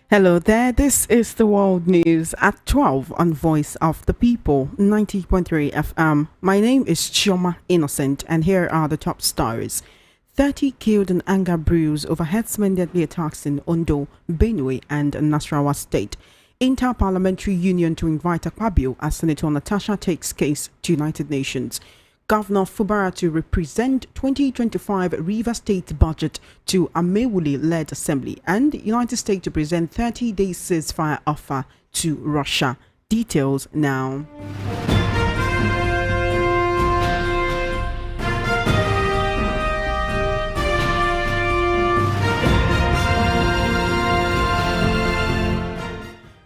Hello there, this is the World News at 12 on Voice of the People, 90.3 FM. My name is Chioma Innocent, and here are the top stories. 30 killed in anger brews over herdsmen deadly attacks in Ondo, Benue, and Nasarawa State. Inter-Parliamentary Union to invite Akpabio as Senator Natasha takes case to United Nations. Governor Fubara to represent 2025 River State budget to Amewuli-led assembly, and United States to present 30-day ceasefire offer to Russia. Details now.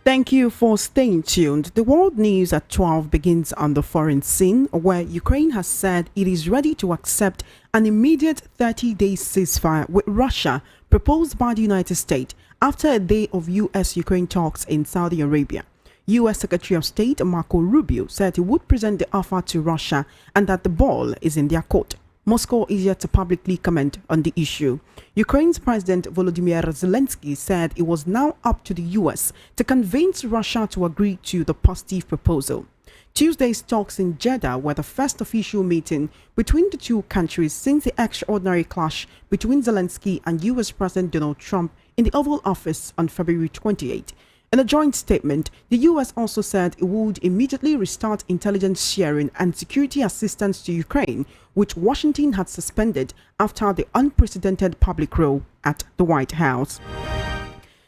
Thank you for staying tuned. The World News at 12 begins on the foreign scene, where Ukraine has said it is ready to accept an immediate 30-day ceasefire with Russia proposed by the United States after a day of U.S.-Ukraine talks in Saudi Arabia. U.S. Secretary of State Marco Rubio said he would present the offer to Russia and that the ball is in their court. Moscow is yet to publicly comment on the issue. Ukraine's President Volodymyr Zelensky said it was now up to the U.S. to convince Russia to agree to the positive proposal. Tuesday's talks in Jeddah were the first official meeting between the two countries since the extraordinary clash between Zelensky and U.S. President Donald Trump in the Oval Office on February 28. In a joint statement, the U.S. also said it would immediately restart intelligence sharing and security assistance to Ukraine, which Washington had suspended after the unprecedented public row at the White House.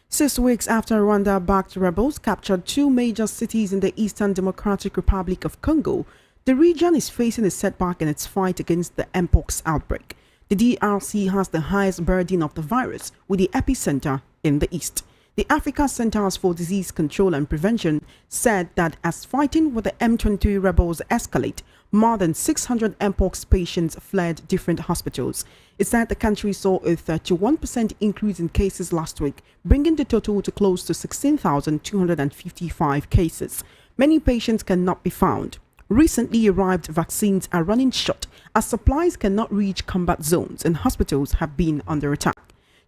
6 weeks after Rwanda-backed rebels captured two major cities in the Eastern Democratic Republic of Congo, the region is facing a setback in its fight against the Mpox outbreak. The DRC has the highest burden of the virus, with the epicenter in the east. The Africa Centers for Disease Control and Prevention said that as fighting with the M23 rebels escalate, more than 600 Mpox patients fled different hospitals. It said the country saw a 31% increase in cases last week, bringing the total to close to 16,255 cases. Many patients cannot be found. Recently arrived vaccines are running short as supplies cannot reach combat zones and hospitals have been under attack.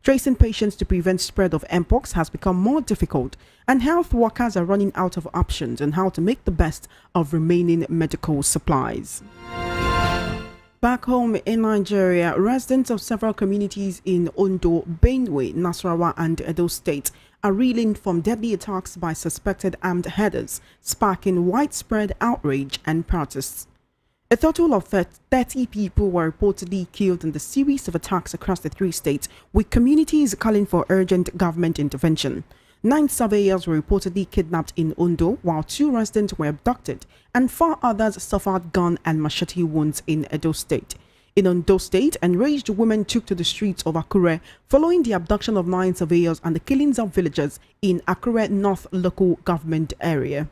Tracing patients to prevent spread of Mpox has become more difficult, and health workers are running out of options on how to make the best of remaining medical supplies. Back home in Nigeria, residents of several communities in Ondo, Benue, Nasarawa, and Edo states are reeling from deadly attacks by suspected armed herders, sparking widespread outrage and protests. A total of 30 people were reportedly killed in the series of attacks across the three states, with communities calling for urgent government intervention. 9 surveyors were reportedly kidnapped in Ondo, while 2 residents were abducted, and 4 others suffered gun and machete wounds in Edo State. In Ondo State, enraged women took to the streets of Akure following the abduction of 9 surveyors and the killings of villagers in Akure North local government area.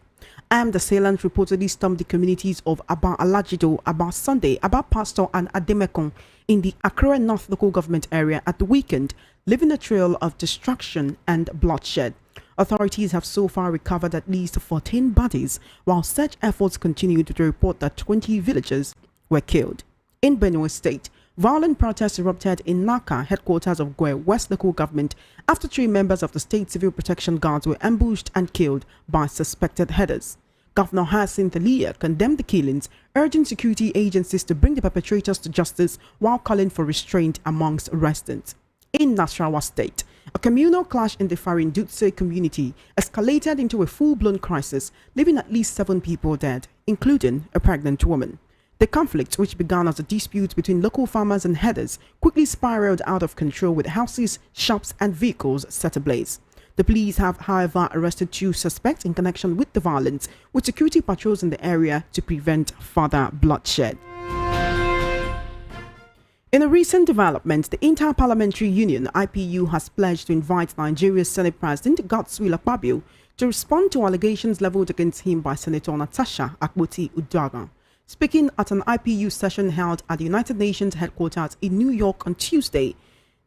Armed assailants reportedly stormed the communities of Aba Alajido, Aba Sunday, Aba Pastor, and Ademekong in the Akure North local government area at the weekend, leaving a trail of destruction and bloodshed. Authorities have so far recovered at least 14 bodies, while search efforts continued to report that 20 villagers were killed. In Benue State, violent protests erupted in Naka, headquarters of Gwe West local government, after 3 members of the state civil protection guards were ambushed and killed by suspected herders. Governor Hyacinth Alia condemned the killings, urging security agencies to bring the perpetrators to justice while calling for restraint amongst residents. In Nasarawa State, a communal clash in the Farindutse community escalated into a full-blown crisis, leaving at least 7 people dead, including a pregnant woman. The conflict, which began as a dispute between local farmers and herders, quickly spiraled out of control with houses, shops, and vehicles set ablaze. The police have, however, arrested 2 suspects in connection with the violence, with security patrols in the area to prevent further bloodshed. In a recent development, the Inter-Parliamentary Union (IPU) has pledged to invite Nigeria's Senate President Godswill Akpabio to respond to allegations leveled against him by Senator Natasha Akpoti-Uduaghan. Speaking at an IPU session held at the United Nations headquarters in New York on Tuesday,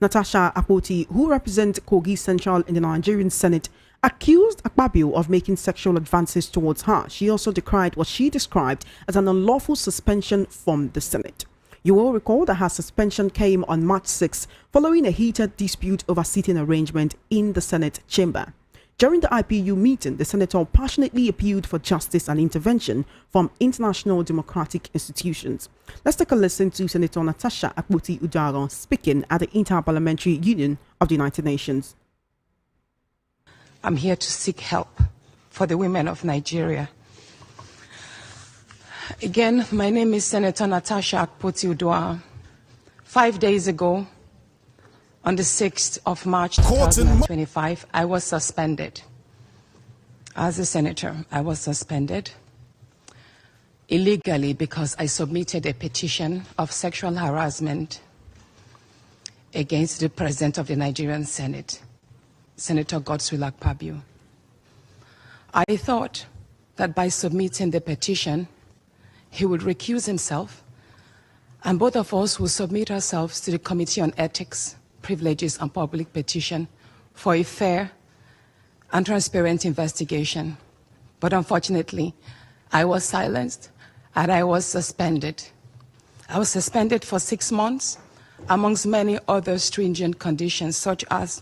Natasha Akpoti, who represents Kogi Central in the Nigerian Senate, accused Akpabio of making sexual advances towards her. She also decried what she described as an unlawful suspension from the Senate. You will recall that her suspension came on March 6 following a heated dispute over seating arrangement in the Senate chamber. During the IPU meeting, the senator passionately appealed for justice and intervention from international democratic institutions. Let's take a listen to Senator Natasha Akpoti-Uduaghan speaking at the Interparliamentary Union of the United Nations. I'm here to seek help for the women of Nigeria. Again, my name is Senator Natasha Akpoti-Uduaghan. 5 days ago, on the 6th of March 2025, I was suspended. As a senator, I was suspended illegally because I submitted a petition of sexual harassment against the President of the Nigerian Senate, Senator Godswill Akpabio. I thought that by submitting the petition, he would recuse himself, and both of us will submit ourselves to the Committee on Ethics, Privileges and Public Petition for a fair and transparent investigation. But unfortunately, I was silenced and I was suspended. I was suspended for 6 months, amongst many other stringent conditions, such as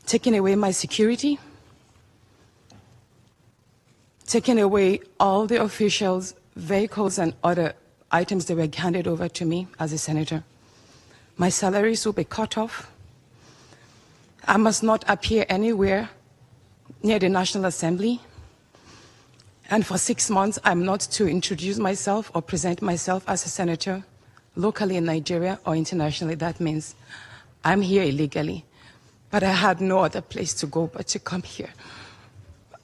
taking away my security, taking away all the officials, vehicles, and other items that were handed over to me as a senator. My salaries will be cut off. I must not appear anywhere near the National Assembly. And for 6 months, I'm not to introduce myself or present myself as a senator locally in Nigeria or internationally. That means I'm here illegally. But I had no other place to go but to come here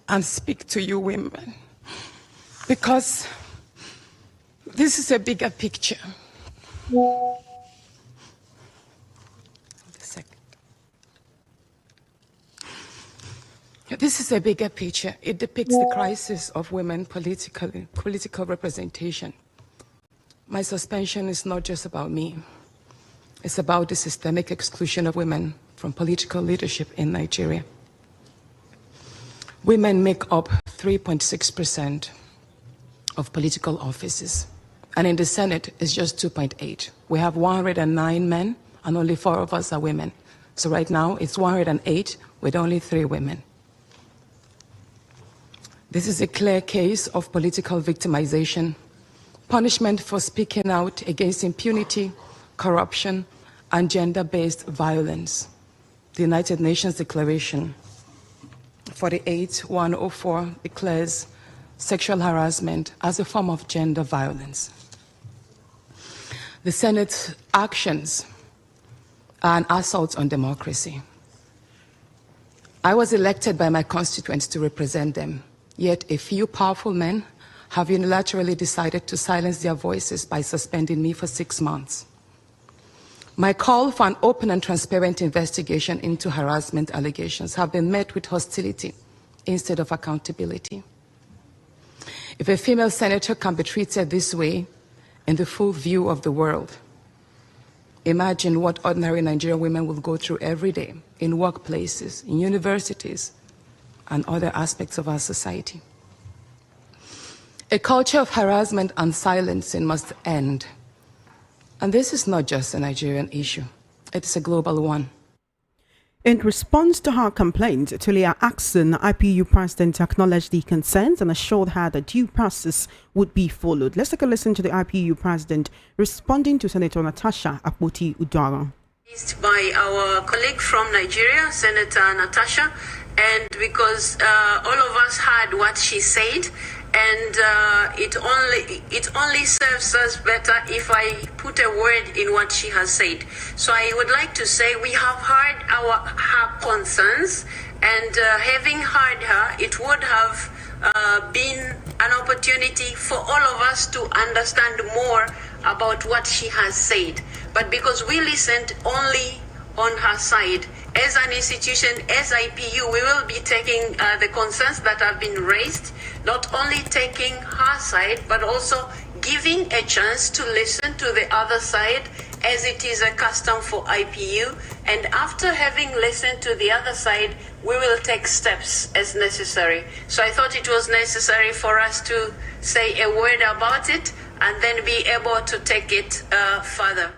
and speak to you women. Because this is a bigger picture. This is a bigger picture. It depicts the crisis of women political representation. My suspension is not just about me. It's about the systemic exclusion of women from political leadership in Nigeria. Women make up 3.6% of political offices, and in the Senate, it's just 2.8. We have 109 men, and only 4 of us are women. So right now, it's 108 with only 3 women. This is a clear case of political victimization, punishment for speaking out against impunity, corruption, and gender-based violence. The United Nations Declaration 48/104 declares sexual harassment as a form of gender violence. The Senate's actions are an assault on democracy. I was elected by my constituents to represent them. Yet a few powerful men have unilaterally decided to silence their voices by suspending me for 6 months. My call for an open and transparent investigation into harassment allegations have been met with hostility instead of accountability. If a female senator can be treated this way in the full view of the world, imagine what ordinary Nigerian women will go through every day in workplaces, in universities, and other aspects of our society. A culture of harassment and silencing must end. And this is not just a Nigerian issue, it's a global one. In response to her complaint, Tulia Axon, IPU president, acknowledged the concerns and assured her that due process would be followed. Let's take a listen to the IPU president responding to Senator Natasha Akpoti-Uduaghan. By our colleague from Nigeria, Senator Natasha, and because all of us heard what she said, and it only serves us better if I put a word in what she has said. So I would like to say we have heard her concerns, and having heard her, it would have been an opportunity for all of us to understand more about what she has said. But because we listened only on her side, as an institution, as IPU, we will be taking the concerns that have been raised, not only taking her side, but also giving a chance to listen to the other side, as it is a custom for IPU. And after having listened to the other side, we will take steps as necessary. So I thought it was necessary for us to say a word about it and then be able to take it further.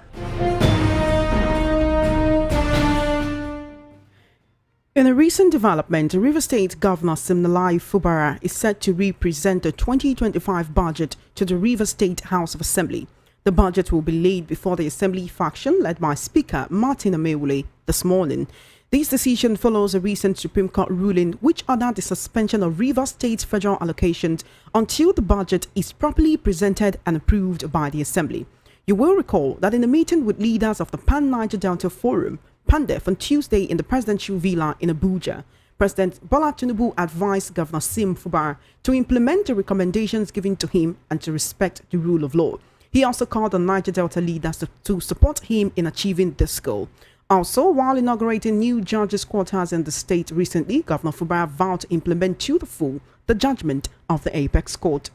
In a recent development, River State Governor Siminalayi Fubara is set to represent the 2025 budget to the River State House of Assembly. The budget will be laid before the Assembly faction led by Speaker Martin Amewule this morning. This decision follows a recent Supreme Court ruling which ordered the suspension of River State's federal allocations until the budget is properly presented and approved by the Assembly. You will recall that in a meeting with leaders of the Pan-Niger Delta Forum, PANDEF, on Tuesday in the presidential villa in Abuja, President Bwala advised Governor Sim Fubara to implement the recommendations given to him and to respect the rule of law. He also called on Niger Delta leaders to support him in achieving this goal. Also, while inaugurating new judges' quarters in the state recently, Governor Fubara vowed to implement to the full the judgment of the Apex Court.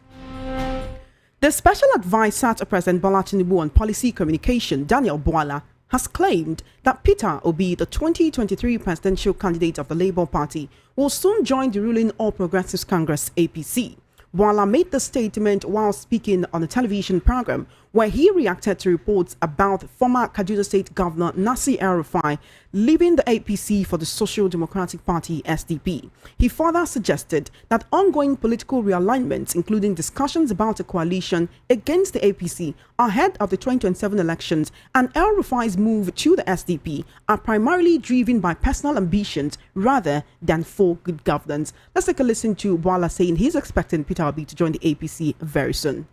The special advisor to President Bola Tinubu on policy communication, Daniel Bwala, has claimed that Peter Obi, the 2023 presidential candidate of the Labour Party, will soon join the ruling All Progressives Congress APC. Bwala made the statement while speaking on a television program where he reacted to reports about former Kaduna State Governor Nasir El-Rufai leaving the APC for the Social Democratic Party SDP. He further suggested that ongoing political realignments, including discussions about a coalition against the APC ahead of the 2027 elections and El-Rufai's move to the SDP, are primarily driven by personal ambitions rather than for good governance. Let's take a listen to Bwala saying he's expecting Peter Obi to join the APC very soon.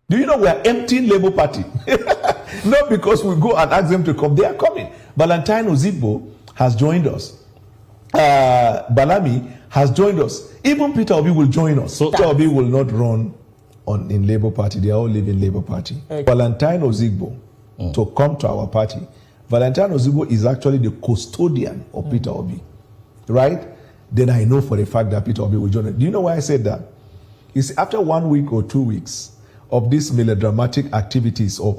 Do you know we are emptying Labour Party? Not because we go and ask them to come. They are coming. Valentine Ozigbo has joined us. Balami has joined us. Even Peter Obi will join us. So Peter Obi will not run in Labour Party. They are all leaving Labour Party. Okay. Valentine Ozigbo to come to our party. Valentine Ozigbo is actually the custodian of Peter Obi. Right? Then I know for a fact that Peter Obi will join us. Do you know why I said that? It's after 1 week or 2 weeks of these melodramatic activities of,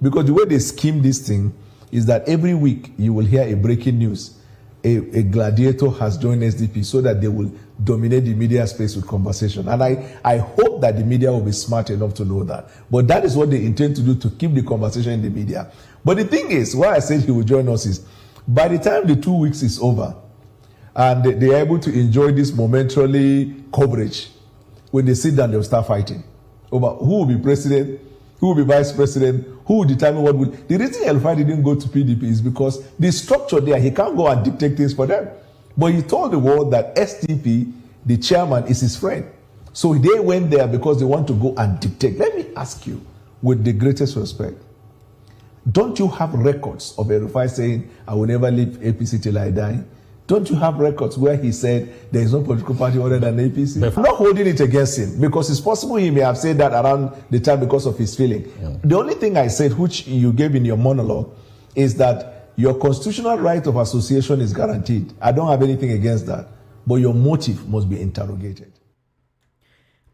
because the way they scheme this thing is that every week you will hear a breaking news. A gladiator has joined SDP so that they will dominate the media space with conversation. And I hope that the media will be smart enough to know that. But that is what they intend to do, to keep the conversation in the media. But the thing is, why I said he will join us is, by the time the 2 weeks is over, and they are able to enjoy this momentarily coverage, when they sit down, they'll start fighting over who will be president, who will be vice president, who will determine what will. The reason El-Rufai didn't go to PDP is because the structure there, he can't go and dictate things for them. But he told the world that SDP, the chairman, is his friend. So they went there because they want to go and dictate. Let me ask you, with the greatest respect, don't you have records of El-Rufai saying, I will never leave APC till I die? Don't you have records where he said there is no political party other than APC? I'm not holding it against him, because it's possible he may have said that around the time because of his feeling. Yeah. The only thing I said, which you gave in your monologue, is that your constitutional right of association is guaranteed. I don't have anything against that, but your motive must be interrogated.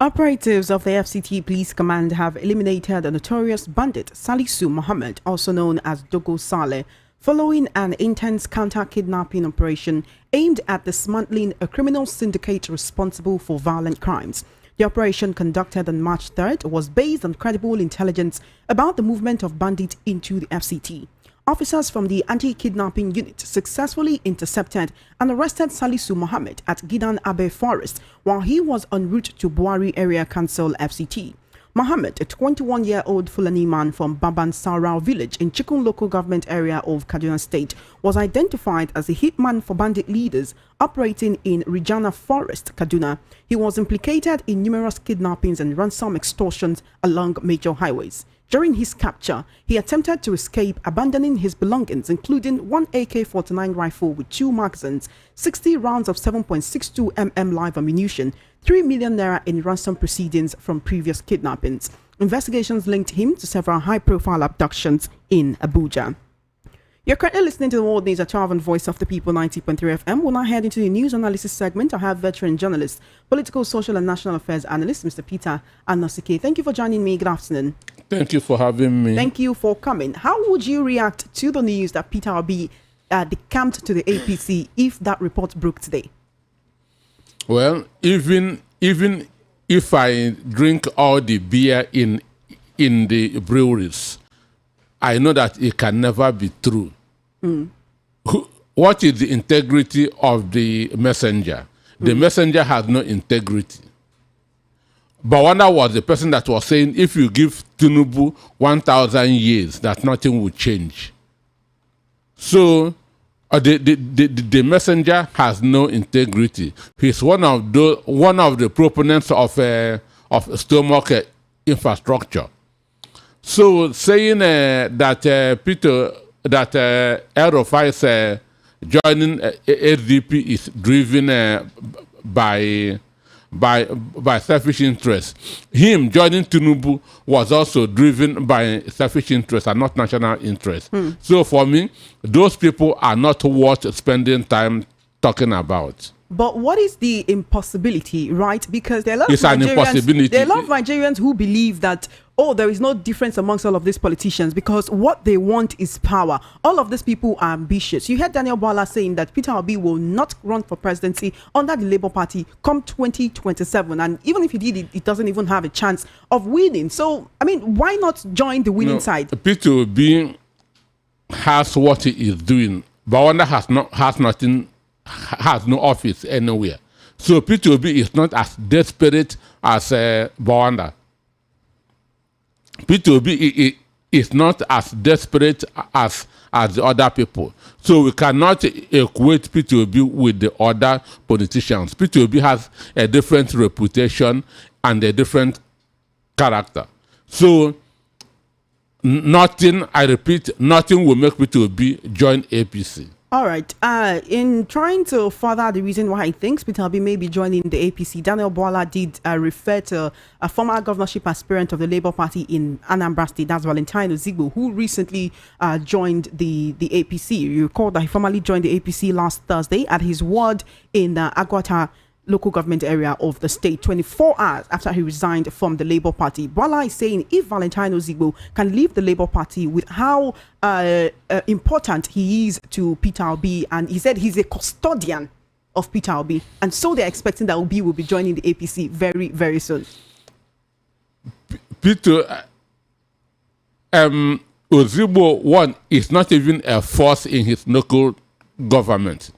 Operatives of the FCT Police Command have eliminated a notorious bandit, Salisu Mohammed, also known as Dogo Saleh, following an intense counter-kidnapping operation aimed at dismantling a criminal syndicate responsible for violent crimes. The operation, conducted on March 3rd, was based on credible intelligence about the movement of bandits into the FCT. Officers from the anti-kidnapping unit successfully intercepted and arrested Salisu Mohammed at Gidan Abe Forest while he was en route to Buari Area Council FCT. Mohammed, a 21-year-old Fulani man from Baban Sarau village in Chikun local government area of Kaduna State, was identified as a hitman for bandit leaders operating in Rijana Forest, Kaduna. He was implicated in numerous kidnappings and ransom extortions along major highways. During his capture, he attempted to escape, abandoning his belongings, including one AK-49 rifle with 2 magazines, 60 rounds of 7.62 mm live ammunition, 3 million naira in ransom proceedings from previous kidnappings. Investigations linked him to several high-profile abductions in Abuja. You're currently listening to the World News at 12 on Voice of the People 90.3 FM. We'll now head into the news analysis segment. I have veteran journalist, political, social, and national affairs analyst, Mr. Peter Anosike. Thank you for joining me. Good afternoon. Thank you for having me. Thank you for coming. How would you react to the news that Peter Obi decamped to the APC if that report broke today? Well, even if I drink all the beer in the breweries, I know that it can never be true. what is the integrity of the messenger? The messenger has no integrity. Bwala was the person that was saying, if you give Tinubu 1,000 years, that nothing will change. So the messenger has no integrity. He's one of the proponents of stomach infrastructure. So saying that Peter El-Rufai's joining SDP is driven by selfish interest. Him joining Tinubu was also driven by selfish interest and not national interest. So for me, those people are not worth spending time talking about. But what is the impossibility, right? Because there are a lot it's of an impossibility. There are a lot of Nigerians who believe that, oh, there is no difference amongst all of these politicians because what they want is power. All of these people are ambitious. You heard Daniel Bwala saying that Peter Obi will not run for presidency under the Labour Party come 2027. And even if he did, it doesn't even have a chance of winning. So, I mean, why not join the winning side? Peter Obi has what he is doing. Bwala has no office anywhere. So Peter Obi is not as desperate as Bwala. Peter Obi is not as desperate as the other people. So we cannot equate Peter Obi with the other politicians. Peter Obi has a different reputation and a different character. So nothing, I repeat, nothing will make Peter Obi join APC. All right. In trying to further the reason why he thinks Peter Obi may be joining the APC, Daniel Bwala did refer to a former governorship aspirant of the Labour Party in Anambra State, that's Valentine Ozigbo, who recently joined the APC. You recall that he formally joined the APC last Thursday at his ward in the Agwata local government area of the state, 24 hours after he resigned from the Labour Party. Bwala is saying if Valentine Ozigbo can leave the Labour Party with how important he is to Peter Obi, and he said he's a custodian of Peter Obi, and so they're expecting that Obi will be joining the APC very, very soon. Peter Ozigbo, one, is not even a force in his local government.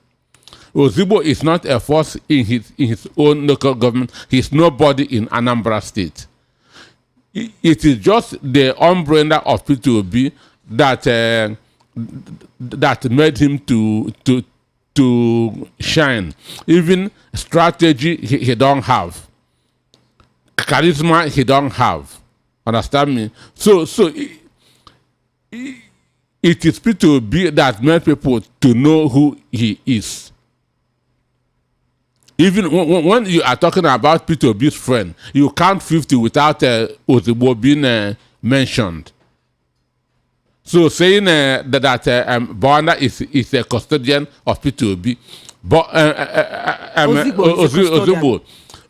Ozigbo is not a force in his own local government. He's nobody in Anambra State. It is just the umbrella of Peter Obi that made him to shine. Even strategy he don't have, charisma he don't have. Understand me? So it is Peter Obi that made people to know who he is. Even when you are talking about Peter Obi's friend, you count 50 without Ozigbo being mentioned. So saying that Bwala is a custodian of Peter Obi, but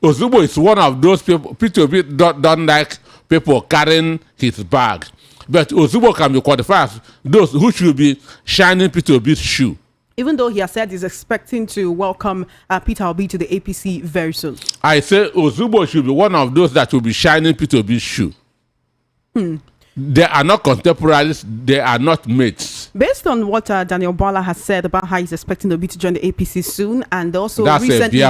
Ozigbo is one of those people. Peter Obi don't like people carrying his bag, but Ozigbo can be qualified as those who should be shining Peter Obi's shoe. Even though he has said he's expecting to welcome Peter Obi to the APC very soon. I say Ozigbo should be one of those that will be shining Peter Obi's shoe. They are not contemporaries, they are not mates. Based on what Daniel Bwala has said about how he's expecting Obi to join the APC soon, and also that's recently,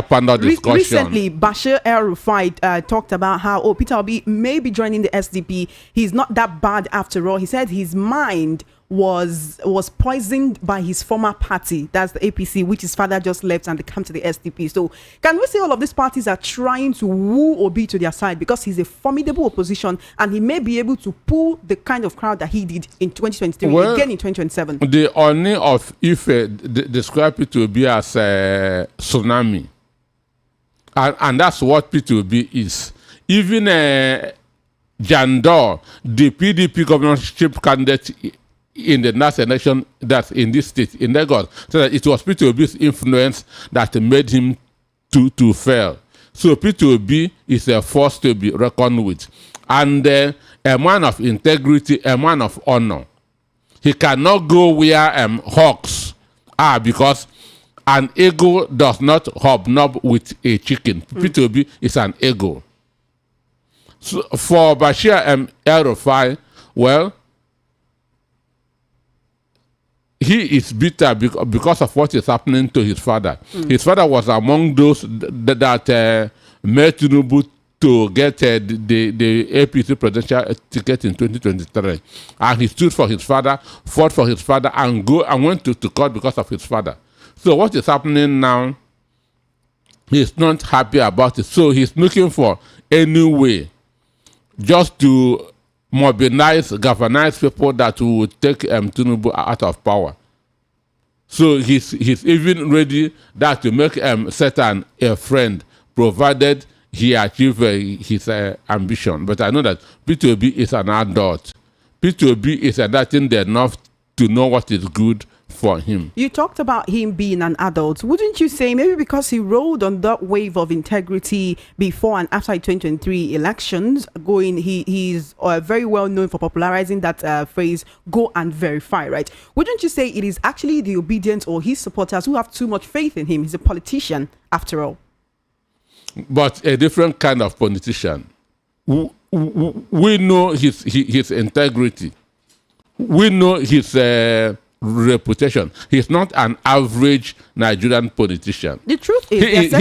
recently Bashir El-Rufai talked about how Peter Obi may be joining the SDP. He's not that bad after all. He said his mind was poisoned by his former party, that's the APC, which his father just left, and they come to the SDP. So can we say all of these parties are trying to woo Obi to their side because he's a formidable opposition and he may be able to pull the kind of crowd that he did in 2023 again in 2027? The Oni of Ife described it to be as a tsunami, and that's what P2B is. Even Jandor, the PDP governorship candidate in the last election that's in this state, in Lagos, so that it was P2B's influence that made him to fail. So P2B is a force to be reckoned with. And a man of integrity, a man of honor. He cannot go where hawks are, because an eagle does not hobnob with a chicken. P2B is an eagle. So for Bashir El-Rufai, well, he is bitter because of what is happening to his father. His father was among those that made Tinubu to get the APC presidential ticket in 2023. And he stood for his father, fought for his father, and went to court because of his father. So what is happening now, he's not happy about it. So he's looking for any way just to mobilize, galvanize people that will take Tinubu out of power. So he's even ready that to make Satan a friend, provided he achieve his ambition. But I know that P2B is an adult. P2B is adulting enough to know what is good for him. You talked about him being an adult. Wouldn't you say maybe because he rode on that wave of integrity before and after the 2023 elections he's very well known for popularizing that phrase, go and verify, right? Wouldn't you say it is actually the obedient or his supporters who have too much faith in him? He's a politician after all. But a different kind of politician. We know his integrity. We know his reputation. He's not an average Nigerian politician. The truth is,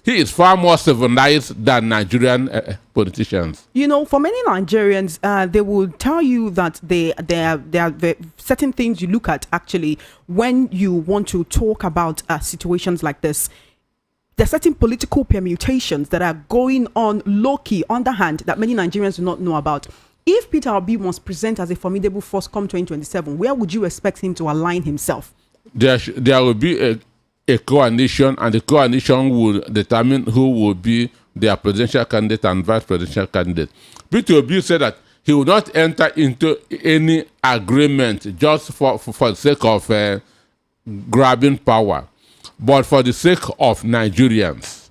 he is far more civilized than Nigerian politicians. You know, for many Nigerians, they will tell you that there are certain things you look at actually when you want to talk about situations like this. There are certain political permutations that are going on low-key, underhand, that many Nigerians do not know about. If Peter Obi must present as a formidable force come 2027, where would you expect him to align himself? There will be a coalition, and the coalition will determine who will be their presidential candidate and vice presidential candidate. Peter Obi said that he will not enter into any agreement just for the sake of grabbing power, but for the sake of Nigerians.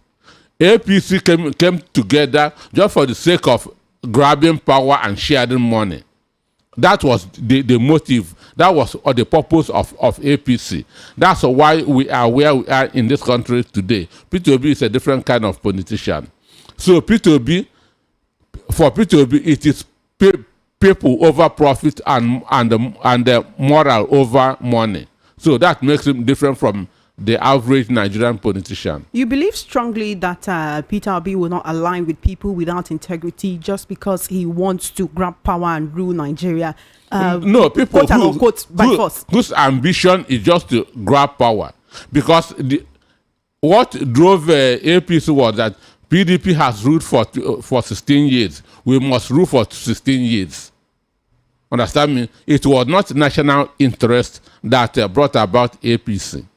APC came together just for the sake of grabbing power and sharing money. That was the motive. That was the purpose of APC. That's why we are where we are in this country today. P2B is a different kind of politician. So P2B, for P2B, it is people over profit and the moral over money. So that makes him different from the average Nigerian politician. You believe strongly that Peter Obi will not align with people without integrity just because he wants to grab power and rule Nigeria? No, people whose ambition is just to grab power. Because what drove APC was that PDP has ruled for 16 years. We must rule for 16 years. Understand me? It was not national interest that brought about APC.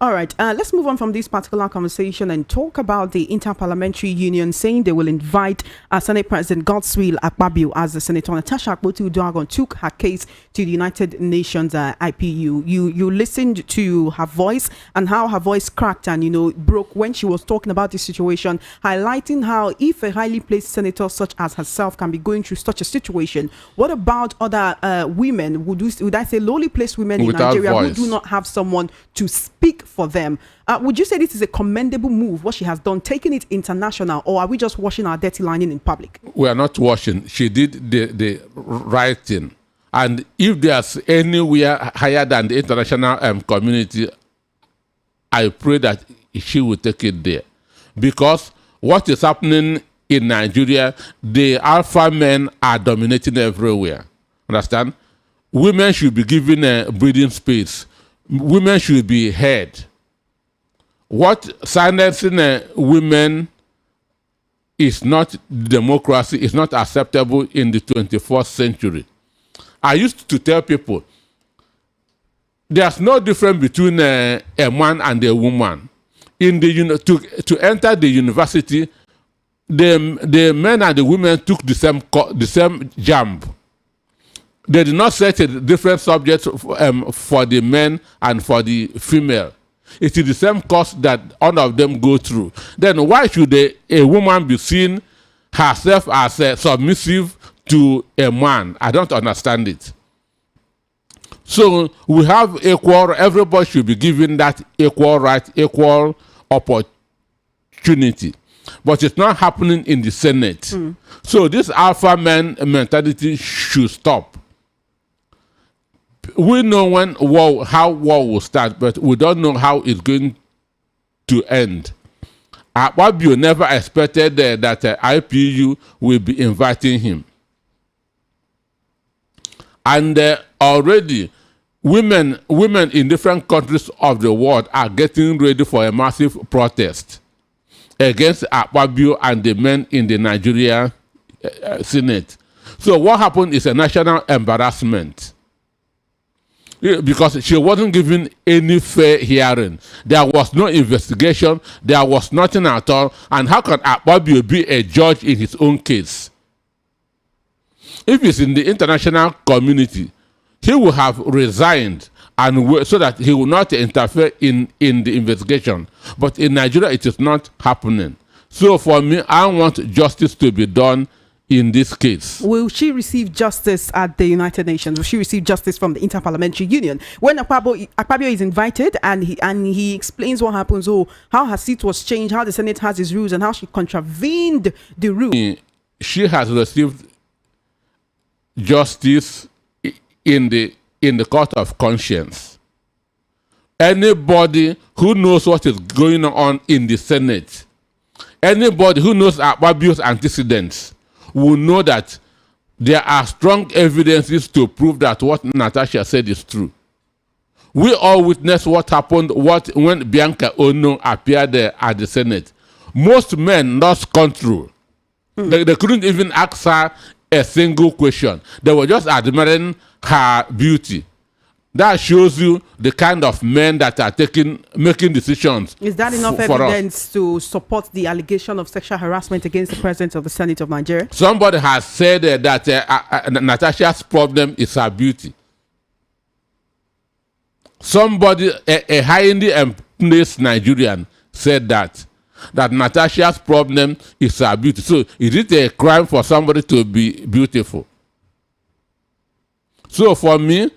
All right, let's move on from this particular conversation and talk about the Interparliamentary Union saying they will invite Senate President Godswill Akpabio as the Senator Natasha Akpoti-Uduaghan took her case to the United Nations IPU. You listened to her voice and how her voice cracked and, you know, broke when she was talking about this situation, highlighting how if a highly placed senator such as herself can be going through such a situation, what about other women, would I say lowly placed women in Nigeria who do not have someone to speak for them? Would you say this is a commendable move, what she has done, taking it international, or are we just washing our dirty lining in public? We are not washing. She did the right thing. And if there's anywhere higher than the international community, I pray that she will take it there. Because what is happening in Nigeria, the alpha men are dominating everywhere. Understand? Women should be given a breathing space. Women should be heard. What silencing women is not democracy, is not acceptable in the 21st century. I used to tell people, there's no difference between a man and a woman. To enter the university, the men and the women took the same jump. They did not set a different subject for the men and for the female. It is the same course that all of them go through. Then why should a woman be seen herself as submissive to a man? I don't understand it. So we have equal, everybody should be given that equal right, equal opportunity. But it's not happening in the Senate. So this alpha man mentality should stop. we know how war will start, but we don't know how it's going to end. Akpabio never expected that IPU will be inviting him. And already, women in different countries of the world are getting ready for a massive protest against Akpabio and the men in the Nigeria Senate. So what happened is a national embarrassment. Because she wasn't given any fair hearing. There was no investigation. There was nothing at all. And how can Akpabio be a judge in his own case? If he's in the international community, he will have resigned and so that he will not interfere in the investigation. But in Nigeria, it is not happening. So for me, I want justice to be done in this case. Will she receive justice at the United Nations? Will she receive justice from the Interparliamentary Union? When Akpabio is invited and he explains what happens, how her seat was changed, how the Senate has its rules, and how she contravened the rule. She has received justice in the court of conscience. Anybody who knows what is going on in the Senate, anybody who knows Akpabio's antecedents, will know that there are strong evidences to prove that what Natasha said is true. We all witnessed what happened when Bianca Ono appeared at the Senate. Most men lost control. They couldn't even ask her a single question. They were just admiring her beauty. That shows you the kind of men that are making decisions. Is that enough evidence to support the allegation of sexual harassment against the President of the Senate of Nigeria? Somebody has said that Natasha's problem is her beauty. Somebody, a highly placed Nigerian, said that Natasha's problem is her beauty. So is it a crime for somebody to be beautiful? So for me,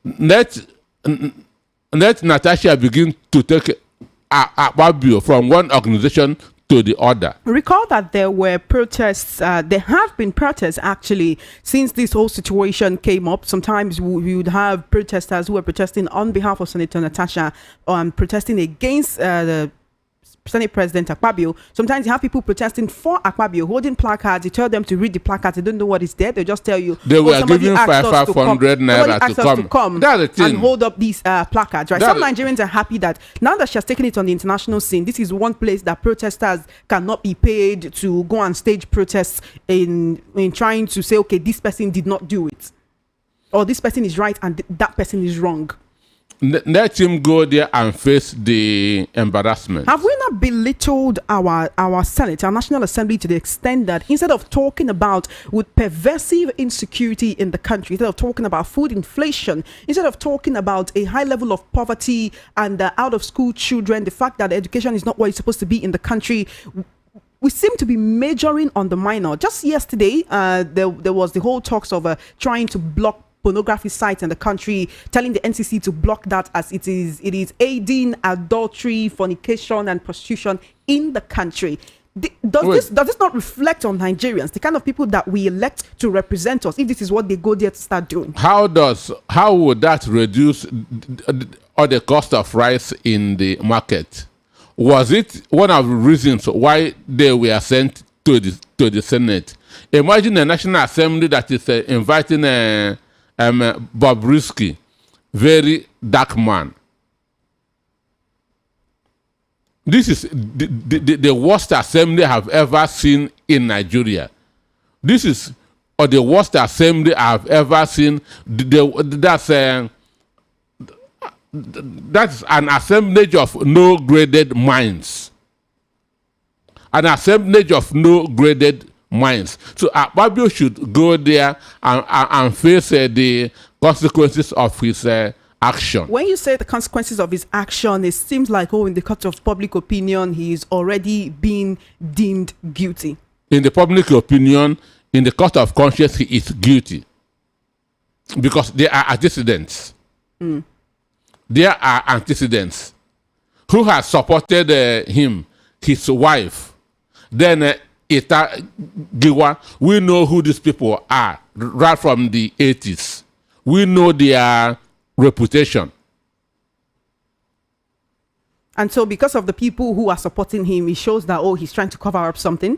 let Natasha begin to take Akpabio from one organization to the other. Recall that there were protests. There have been protests actually since this whole situation came up. Sometimes we would have protesters who are protesting on behalf of Senator Natasha, protesting against the Senate President Akpabio. Sometimes you have people protesting for Akpabio, holding placards. You tell them to read the placards. They don't know what is there. They just tell you they were giving 500 naira to come. That's the thing. And hold up these placards. Right? Some Nigerians are happy that now that she has taken it on the international scene, this is one place that protesters cannot be paid to go and stage protests in trying to say, okay, this person did not do it, or this person is right and that person is wrong. Let him go there and face the embarrassment. Have we not belittled our Senate, our National Assembly, to the extent that instead of talking about with pervasive insecurity in the country, instead of talking about food inflation, instead of talking about a high level of poverty and out of school children, the fact that education is not what it's supposed to be in the country, we seem to be majoring on the minor. Just yesterday, there was the whole talks of trying to block pornography sites in the country, telling the NCC to block that as it is aiding adultery, fornication, and prostitution in the country. Does this not reflect on Nigerians, the kind of people that we elect to represent us, if this is what they go there to start doing? How would that reduce the cost of rice in the market? Was it one of the reasons why they were sent to the Senate? Imagine a National Assembly that is inviting Bob Risky, very dark man. This is the worst assembly I've ever seen in Nigeria. This is the worst assembly I've ever seen. That's an assemblage of no graded minds. An assemblage of no graded minds. So Akpabio should go there and face the consequences of his action. When you say the consequences of his action, it seems like, in the court of public opinion, he's already been deemed guilty. In the public opinion, in the court of conscience, he is guilty. Because there are antecedents. There are antecedents. Who has supported him? His wife. Then Ita Giwa, we know who these people are right from the 80s. We know their reputation. And so because of the people who are supporting him, it shows that, oh, he's trying to cover up something.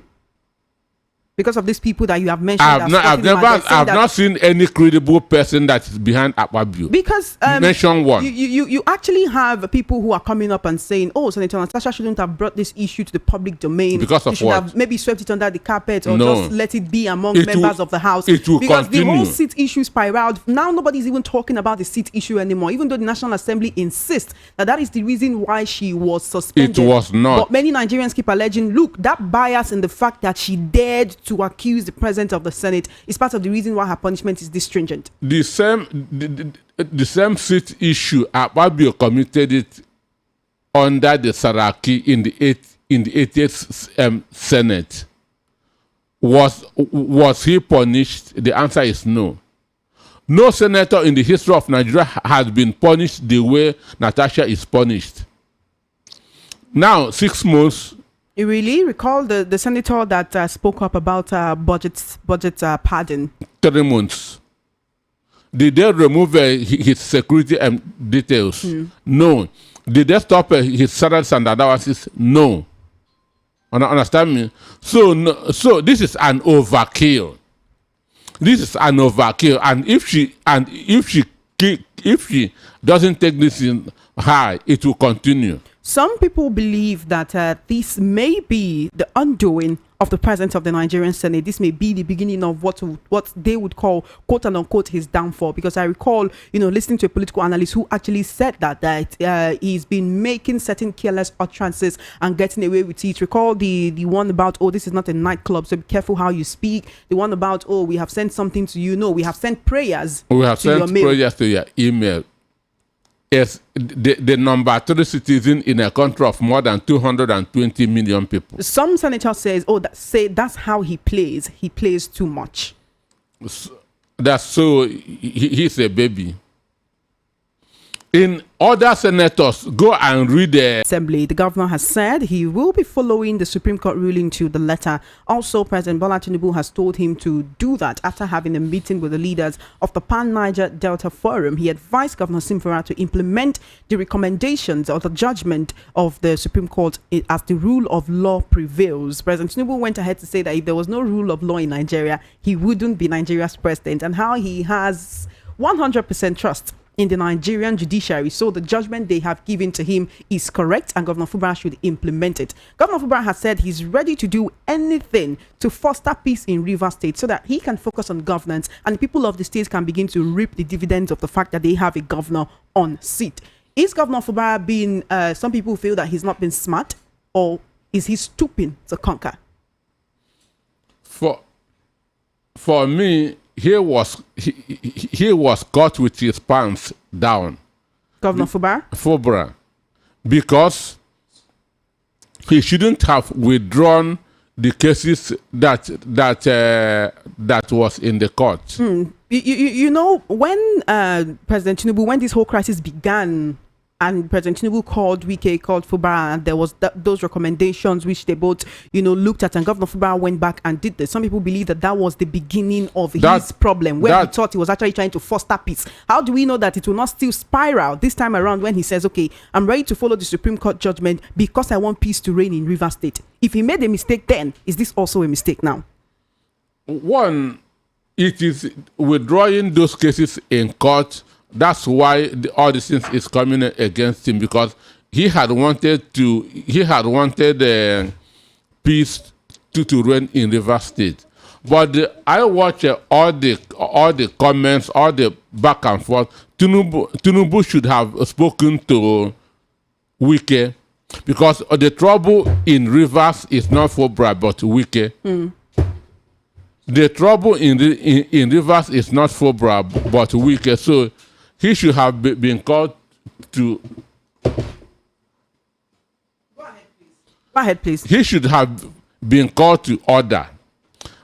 Because of these people that you have mentioned. I've not seen any credible person that is behind Akpabio. Because mention one. You actually have people who are coming up and saying, oh, Senator Natasha shouldn't have brought this issue to the public domain. Because of should what? Have maybe swept it under the carpet or No. just let it be among members of the House. It will because continue. the whole seat issue spiraled. Now nobody's even talking about the seat issue anymore, even though the National Assembly insists that is the reason why she was suspended. It was not. But many Nigerians keep alleging, look, that bias in the fact that she dared to accuse the president of the Senate is part of the reason why her punishment is this stringent. The same seat issue, Akpabio committed it under the Saraki in the 80th Senate. Was he punished? The answer is no. No senator in the history of Nigeria has been punished the way Natasha is punished. Now, 6 months. You really recall the senator that spoke up about budget pardon? 3 months. Did they remove his security details? No. Did they stop his salaries and allowances? No. Understand me? So this is an overkill. This is an overkill, and if she doesn't take this in high, it will continue. Some people believe that this may be the undoing of the president of the Nigerian Senate. This may be the beginning of what they would call, quote and unquote, his downfall. Because I recall, listening to a political analyst who actually said that he's been making certain careless utterances and getting away with it. Recall the one about, oh, this is not a nightclub, so be careful how you speak. The one about, oh, we have sent something to you. No, we have sent prayers. We have sent prayers to your email. Yes, the number 3 citizen in a country of more than 220 million people. Some senators say that's how he plays. He plays too much. He's a baby. In other senators, go and read the Assembly. The governor has said he will be following the Supreme Court ruling to the letter. Also, President Bwala Tinubu has told him to do that after having a meeting with the leaders of the Pan-Niger Delta Forum. He advised Governor Simfara to implement the recommendations or the judgment of the Supreme Court as the rule of law prevails. President Tinubu went ahead to say that if there was no rule of law in Nigeria, he wouldn't be Nigeria's president, and how he has 100% trust in the Nigerian judiciary. So the judgment they have given to him is correct, and Governor Fubara should implement it. Governor Fubara has said he's ready to do anything to foster peace in Rivers State so that he can focus on governance and the people of the state can begin to reap the dividends of the fact that they have a governor on seat. Is Governor Fubara being, some people feel that he's not been smart, or is he stooping to conquer? For me, he was caught with his pants down. Governor Fubara, because he shouldn't have withdrawn the cases that was in the court. When President Tinubu, when this whole crisis began, and President Tinubu called Fubara, and there was those recommendations which they both, looked at, and Governor Fubara went back and did this. Some people believe that was the beginning of his problem, where he thought he was actually trying to foster peace. How do we know that it will not still spiral this time around when he says, okay, I'm ready to follow the Supreme Court judgment because I want peace to reign in Rivers State? If he made a mistake then, is this also a mistake now? One, it is withdrawing those cases in court. That's why all these things is coming against him, because he had wanted peace to reign in Rivers State. But I watch all the comments, all the back and forth. Tinubu should have spoken to Wike, because the trouble in Rivers is not Fubara but Wike. The trouble in Rivers is not Fubara but Wike. So he should have been called to. Go ahead, please. He should have been called to order.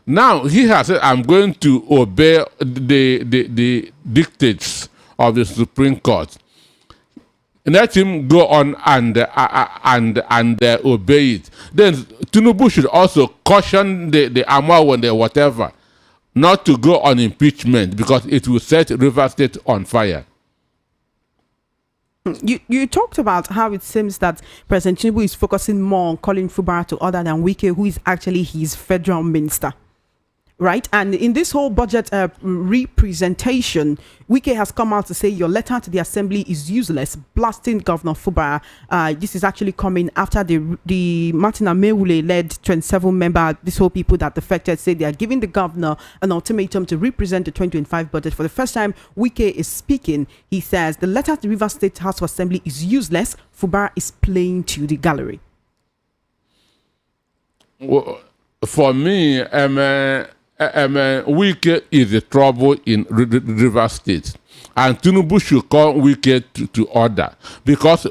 Now he has said, "I'm going to obey the dictates of the Supreme Court." Let him go on and obey it. Then Tinubu should also caution the Amawo and the whatever not to go on impeachment, because it will set Rivers State on fire. You talked about how it seems that President Tinubu is focusing more on calling Fubara to order than Wike, who is actually his federal minister. Right, and in this whole budget representation, Wike has come out to say your letter to the assembly is useless, blasting Governor Fubara. This is actually coming after the Martin Amewule led 27-member, this whole people that affected say they are giving the governor an ultimatum to represent the 2025 budget. For the first time, Wike is speaking. He says the letter to the Rivers State House of Assembly is useless. Fubara is playing to the gallery. Well, for me, Wike is the trouble in River State, and Tinubu should call Wike to order because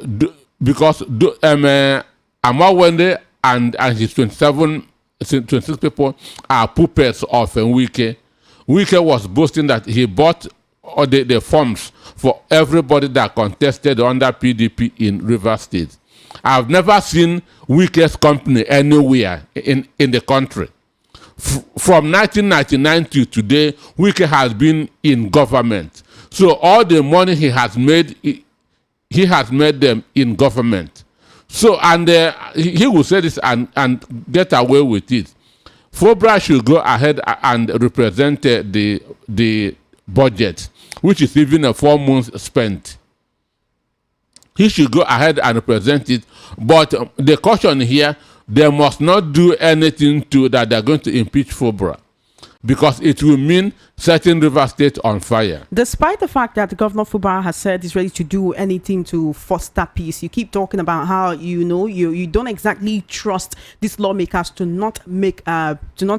Amawende and his 26 people are puppets of Wike. Wike was boasting that he bought all the forms for everybody that contested under PDP in River State. I've never seen Wike's company anywhere in the country. From 1999 to today, Wike has been in government. So all the money he has made them in government. So, and he will say this and get away with it. Fubara should go ahead and represent the budget, which is even a 4 months spent. He should go ahead and represent it. But the caution here, they must not do anything to that they're going to impeach Fubara, because it will mean setting River State on fire. Despite the fact that Governor Fubara has said he's ready to do anything to foster peace, you keep talking about how you don't exactly trust these lawmakers to not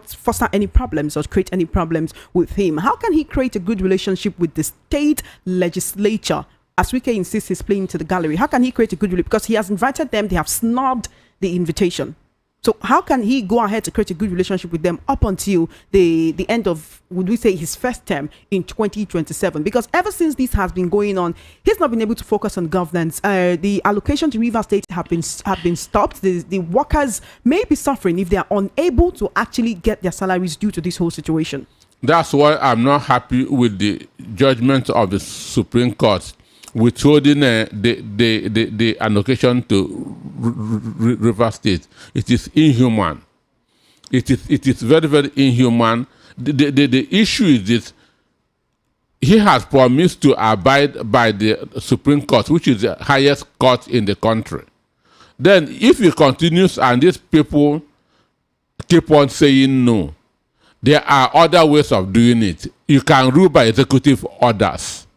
foster any problems or create any problems with him. How can he create a good relationship with the state legislature? As Wike insists, he's playing to the gallery. How can he create a good relationship? Because he has invited them, they have snubbed the invitation. So how can he go ahead to create a good relationship with them up until the end of, would we say, his first term in 2027? Because ever since this has been going on, he's not been able to focus on governance. The allocation to River State have been stopped. The workers may be suffering if they are unable to actually get their salaries due to this whole situation. That's why I'm not happy with the judgment of the Supreme Court withholding the allocation to River State. It is inhuman. It is very, very inhuman. The issue is this: he has promised to abide by the Supreme Court, which is the highest court in the country. Then, if he continues and these people keep on saying no, there are other ways of doing it. You can rule by executive orders.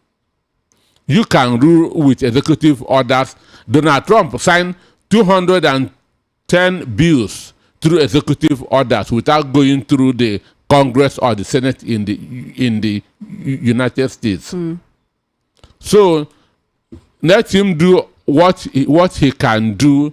You can rule with executive orders. Donald Trump signed 210 bills through executive orders without going through the Congress or the Senate in the United States. So let him do what he can do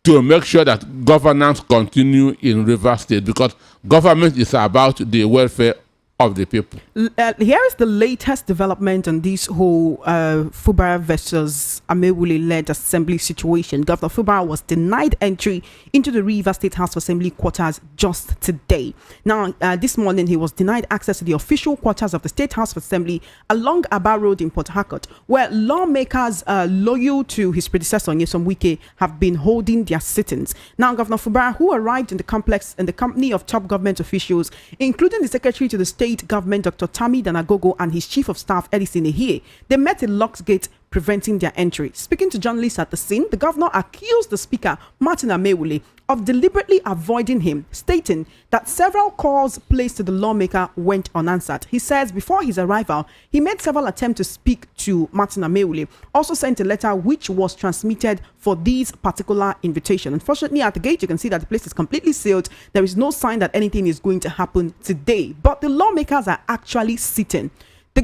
to make sure that governance continue in River State, because government is about the welfare of the people. Here is the latest development on this whole Fubara versus Amewule-led assembly situation. Governor Fubara was denied entry into the River State House of Assembly quarters just today. Now, this morning, he was denied access to the official quarters of the State House of Assembly along Aba Road in Port Harcourt, where lawmakers loyal to his predecessor, Nyesom Wike, have been holding their sittings. Now, Governor Fubara, who arrived in the complex in the company of top government officials, including the Secretary to the State Government, Dr. Tammy Danagogo, and his Chief of Staff, Edison Ehie, they met in Locks Gate, preventing their entry. Speaking to journalists at the scene, the governor accused the speaker, Martin Amewule, of deliberately avoiding him, stating that several calls placed to the lawmaker went unanswered. He says before his arrival, he made several attempts to speak to Martin Amewule, also sent a letter which was transmitted for this particular invitation. Unfortunately, at the gate, you can see that the place is completely sealed. There is no sign that anything is going to happen today, but the lawmakers are actually sitting. The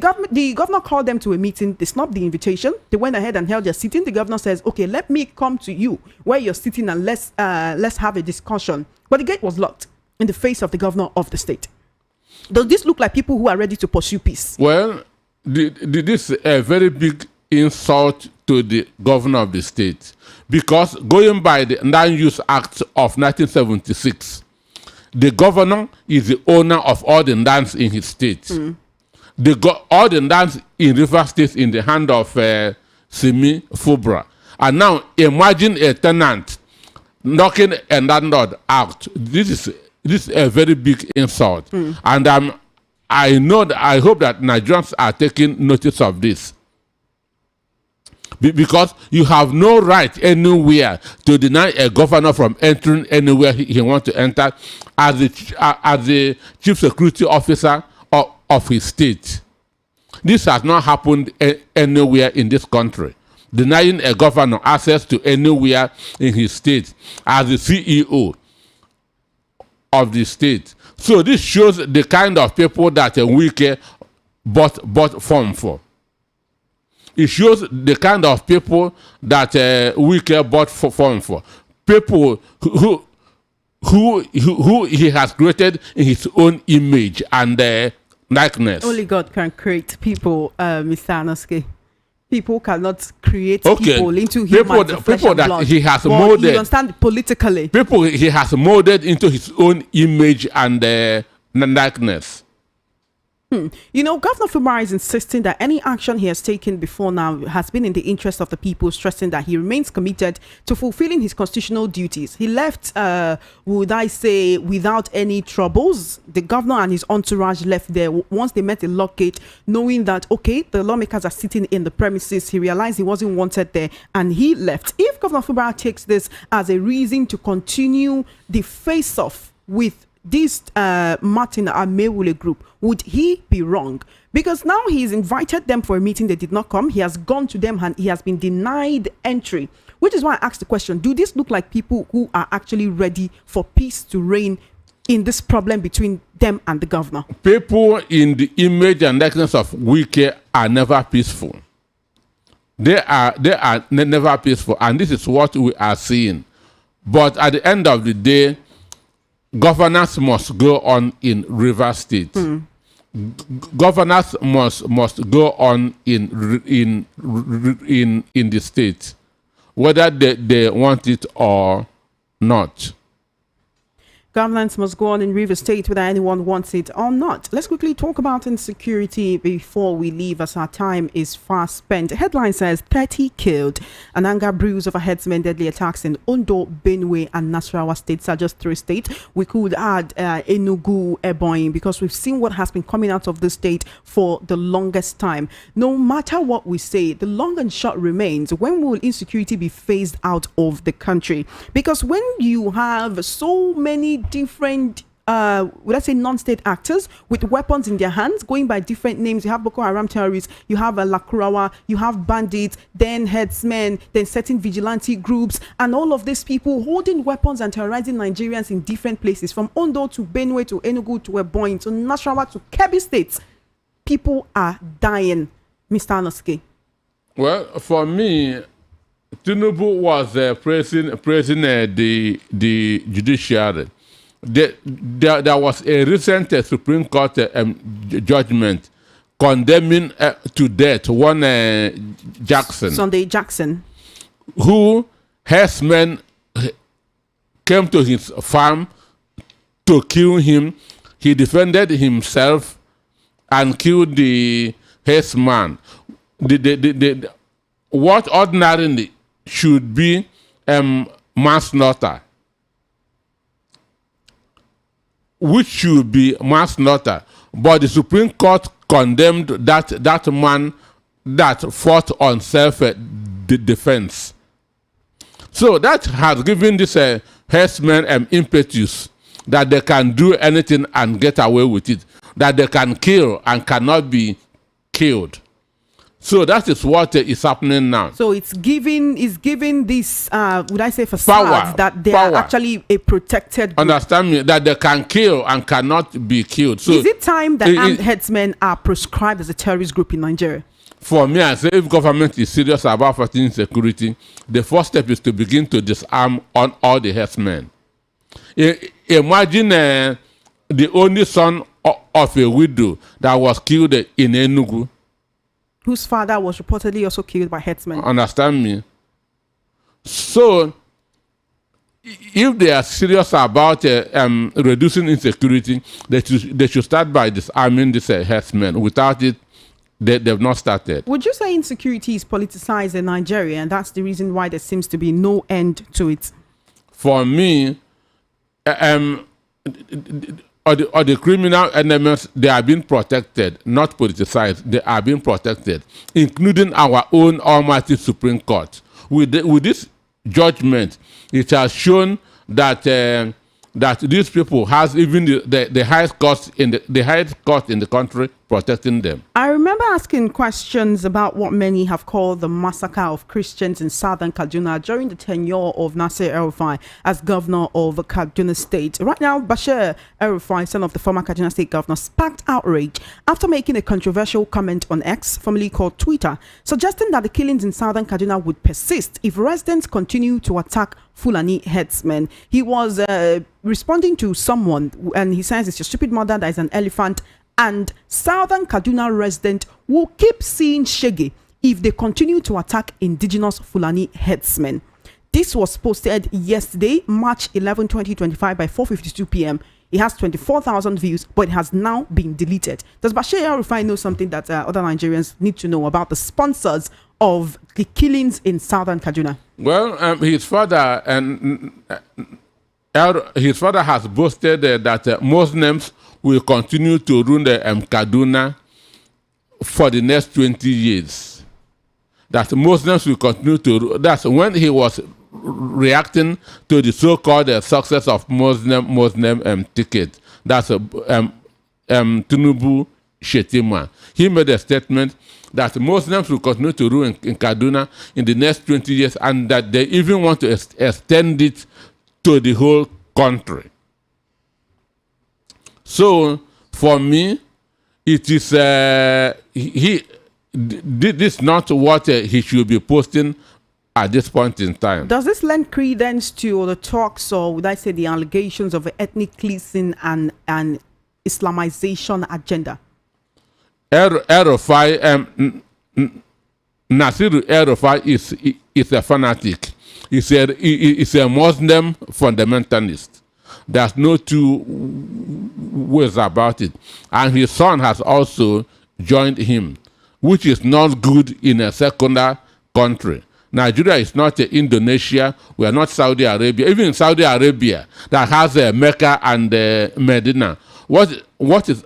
governor called them to a meeting. They snubbed the invitation. They went ahead and held their sitting. The governor says, okay, let me come to you where you're sitting and let's have a discussion. But the gate was locked in the face of the governor of the state. Does this look like people who are ready to pursue peace? Well, this is a very big insult to the governor of the state, because going by the Land Use Act of 1976, the governor is the owner of all the lands in his state. All the lands in River State in the hand of the Simi Fubra. And now imagine a tenant knocking a landlord out. This is a very big insult. And I hope that Nigerians are taking notice of this. Because you have no right anywhere to deny a governor from entering anywhere he wants to enter as the chief security officer of his state. This has not happened anywhere in this country. Denying a governor access to anywhere in his state as the CEO of the state. So this shows the kind of people that Wike bought form for. It shows the kind of people that Wike bought form for. People who he has created in his own image and likeness. Only God can create people, Mr. Anoske. People cannot create people into people that blood. He has but molded. You understand politically. People he has molded into his own image and likeness. You know, Governor Fubara is insisting that any action he has taken before now has been in the interest of the people, stressing that he remains committed to fulfilling his constitutional duties. He left, would I say, without any troubles. The governor and his entourage left there once they met a blockade, knowing that, okay, the lawmakers are sitting in the premises. He realized he wasn't wanted there and he left. If Governor Fubara takes this as a reason to continue the face-off with this Martin Amewule group, would he be wrong? Because now he's invited them for a meeting, they did not come. He has gone to them and he has been denied entry, which is why I asked the question, do this look like people who are actually ready for peace to reign in this problem between them and the governor? People in the image and likeness of Wike are never peaceful. They are never peaceful, and this is what we are seeing. But at the end of the day, governance must go on in River State. Governance must go on in the state, whether they want it or not. Governance must go on in River State whether anyone wants it or not. Let's quickly talk about insecurity before we leave, as our time is fast spent. Headline says 30 killed. An anger brews over herdsmen deadly attacks in Ondo, Benue and Nasarawa states are just 3 states. We could add Enugu, Ebonyi, because we've seen what has been coming out of the state for the longest time. No matter what we say, the long and short remains, when will insecurity be phased out of the country? Because when you have so many different would I say non-state actors with weapons in their hands going by different names, you have Boko Haram terrorists, you have Lakurawa, you have bandits, then herdsmen, then certain vigilante groups, and all of these people holding weapons and terrorizing Nigerians in different places, from Ondo to Benue to Enugu to Ebonyi to Nasarawa to Kebbi states. People are dying, Mr. Anoske. Well, for me, Tinubu was praising the judiciary. There was a recent Supreme Court judgment condemning to death one Jackson. Sunday Jackson. Who herdsmen came to his farm to kill him. He defended himself and killed the herdsman. What ordinarily should be manslaughter, which should be manslaughter, but the Supreme Court condemned that man that fought on self-defense. So that has given this herdsmen impetus that they can do anything and get away with it, that they can kill and cannot be killed. So that is what is happening now. So it's giving this, would I say, facades that they are actually a protected group. Understand me? That they can kill and cannot be killed. So is it time that armed herdsmen are prescribed as a terrorist group in Nigeria? For me, I say if government is serious about fighting insecurity, the first step is to begin to disarm on all the herdsmen. Imagine the only son of a widow that was killed in Enugu, whose father was reportedly also killed by herdsmen. Understand me? So, if they are serious about reducing insecurity, they should start by disarming these herdsmen. Without it, they've not started. Would you say insecurity is politicized in Nigeria, and that's the reason why there seems to be no end to it? For me, or the criminal elements, they are being protected, not politicized. They are being protected, including our own almighty Supreme Court. With this judgment, it has shown that that these people has even the highest cost in the highest cost in the country protecting them. I remember asking questions about what many have called the massacre of Christians in southern Kaduna during the tenure of Nasir El-Rufai as governor of Kaduna State. Right now, Bashir El-Rufai, son of the former Kaduna State governor, sparked outrage after making a controversial comment on X, formerly called Twitter, suggesting that the killings in southern Kaduna would persist if residents continue to attack Fulani herdsmen. He was responding to someone, and he says it's your stupid mother that is an elephant, and southern Kaduna resident will keep seeing shege if they continue to attack indigenous Fulani herdsmen. This was posted yesterday, March 11, 2025 by 4:52 p.m. It has 24,000 views, but it has now been deleted. Does Bashir El-Rufai know something that other Nigerians need to know about the sponsors of the killings in southern Kaduna? Well, his father has boasted that Muslims will continue to rule the Kaduna for the next 20 years. That Muslims will continue to rule. That's when he was reacting to the so-called success of Muslim ticket. That's Tinubu Shetima. He made a statement that Muslims will continue to rule in Kaduna in the next 20 years, and that they even want to extend it to the whole country. So, for me, it is this is not what he should be posting at this point in time. Does this lend credence to the talks, or would I say the allegations of ethnic cleansing and Islamization agenda? Nasir El-Rufai is a fanatic. He's a Muslim fundamentalist. There's no two ways about it. And his son has also joined him, which is not good in a secular country. Nigeria is not Indonesia. We are not Saudi Arabia. Even in Saudi Arabia, that has Mecca and Medina. What is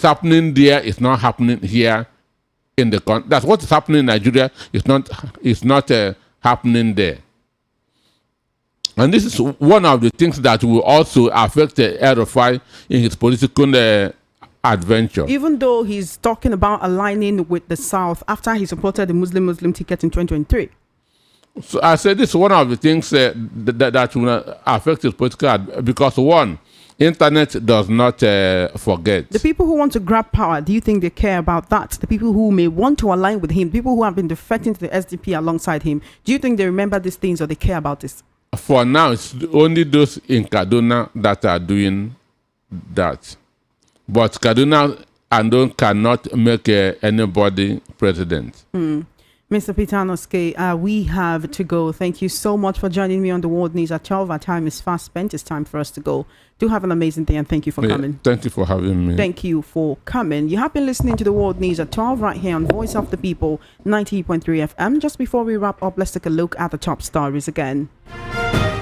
happening there is not happening here in the country. That's what is happening in Nigeria is not happening there. And this is one of the things that will also affect El-Rufai in his political adventure. Even though he's talking about aligning with the South after he supported the Muslim ticket in 2023. So I said this is one of the things that will affect his political because one, internet does not forget. The people who want to grab power, do you think they care about that? The people who may want to align with him, people who have been defecting to the SDP alongside him, do you think they remember these things or they care about this? For now, it's only those in Kaduna that are doing that. But Kaduna and cannot make anybody president. Mr. Peter Anoske, we have to go. Thank you so much for joining me on the World News at 12. Our time is fast spent. It's time for us to go. Do have an amazing day and thank you for coming. Thank you for having me. Thank you for coming. You have been listening to the World News at 12 right here on Voice of the People, 90.3 FM. Just before we wrap up, let's take a look at the top stories again.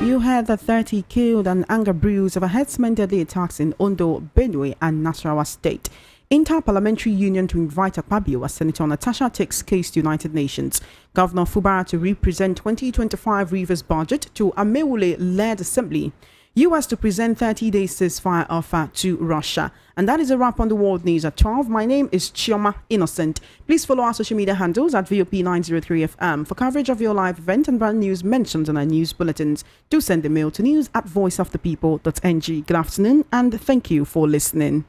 You heard that 30 killed and anger brews over herdsmen deadly attacks in Ondo, Benue and Nasarawa State. Inter-Parliamentary Union to invite Akpabio as Senator Natasha takes case to United Nations. Governor Fubara to represent 2025 Rivers budget to Ameule-led Assembly. US to present 30-day ceasefire offer to Russia. And that is a wrap on the World News at 12. My name is Chioma Innocent. Please follow our social media handles at VOP903FM for coverage of your live event and brand news mentioned on our news bulletins. Do send a mail to news@voiceofthepeople.ng. Good afternoon and thank you for listening.